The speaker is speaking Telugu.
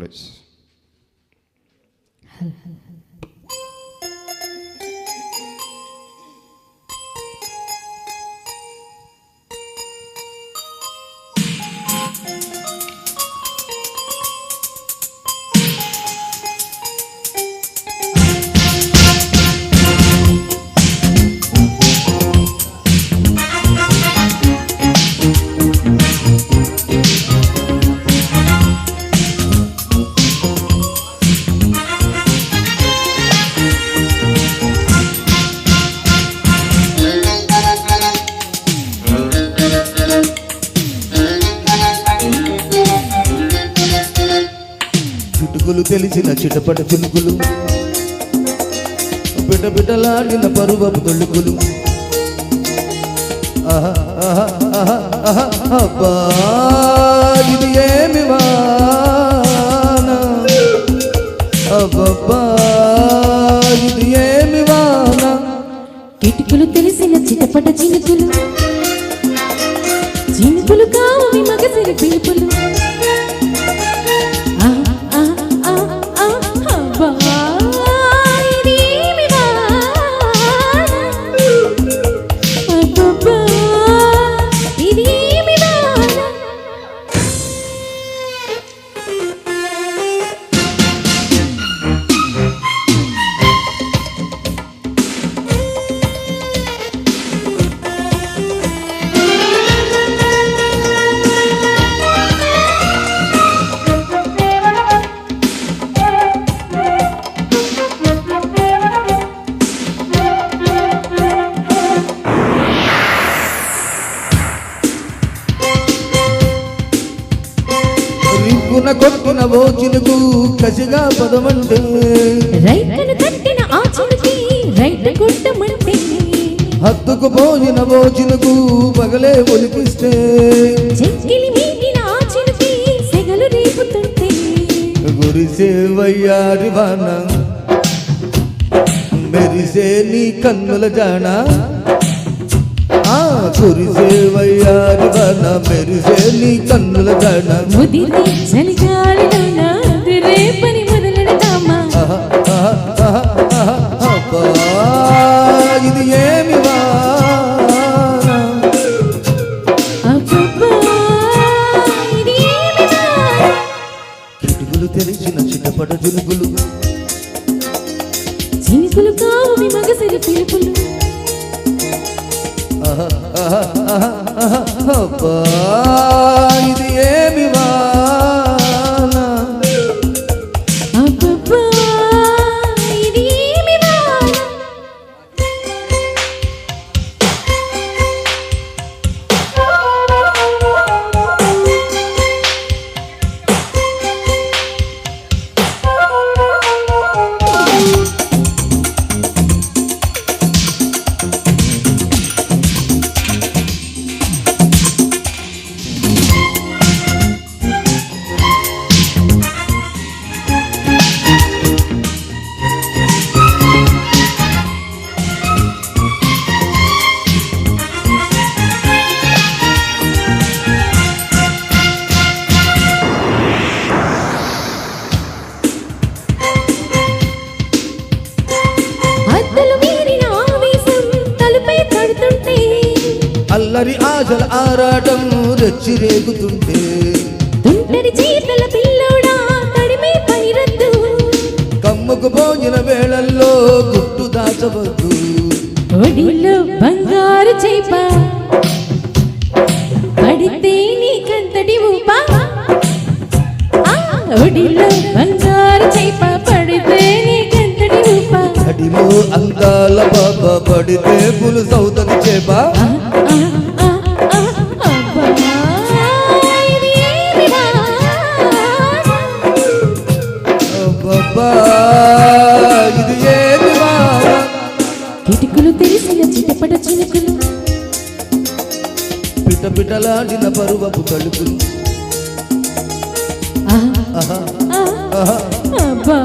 ప్లీజ్. చిటుకులు తెలిసిన చిటపట చినుకులు, బిటబిటలాడిన పరువపు తొలుకులు. అబ్బా ఇది ఏమి వాన, అబ్బబ్బా ఇది ఏమి వాన. కిటుకులు తెలిసిన చిటపట చినుకులు, చినుకులు కావి మగసిరి పిలుపులు. కొట్టిన ఓ చినుకు కసిగా పదమంటే, రైతను కట్టిన ఆ చినుకి రైత కొట్టమంటే, హత్తుకు పోయిన ఓ చినుకు పగలే ఒలిపిస్తే, చెక్కిలి మీటిన ఆ చినుకి సెగలు రేపుతుంటే, గురిసే వయ్యారి వాన మెరిసే నీ కన్నుల జాన. కురిసే వయ్యారి వాన మెరిసే నీ కన్నుల జాన. ముదిరి చలిగాలిలోన రేపని మొదలెడతామా. అబ్బా ఇది ఏమి వాన, అబ్బబ్బా ఇది ఏమి వాన. కిటుకులు తెరిచిన చిన్నపట చినుకులు, చినుకులు కావి మగసిరి పిలుపులు. అబ్బా ఇది ఏమి వాన, అబ్బబ్బా ఇది ఏమి వాన. అల్లరి ఆశల ఆరాటం రెచ్చి రేగుతుంటే, తుంటరి చీతల పిల్లోడా తడిమే పైరద్దు. కమ్మకు పోయిన వేళల్లో గుట్టు దాచవద్దు. ఒడిలో బంగారు చేప పడితే నీకంతటి ఊపా. ఒడిలో బంగారు చేప పడితే నీకంతటి ఊపా. అడిలో అందాల బాబ పడితే పులు సౌతని చేప. ఇది ఏమి వాన, కిటుకులు తెలిసిన చిటపట చినుకులు, పిటపిటలాడిన పరువపు తలుపులు. అబ్బా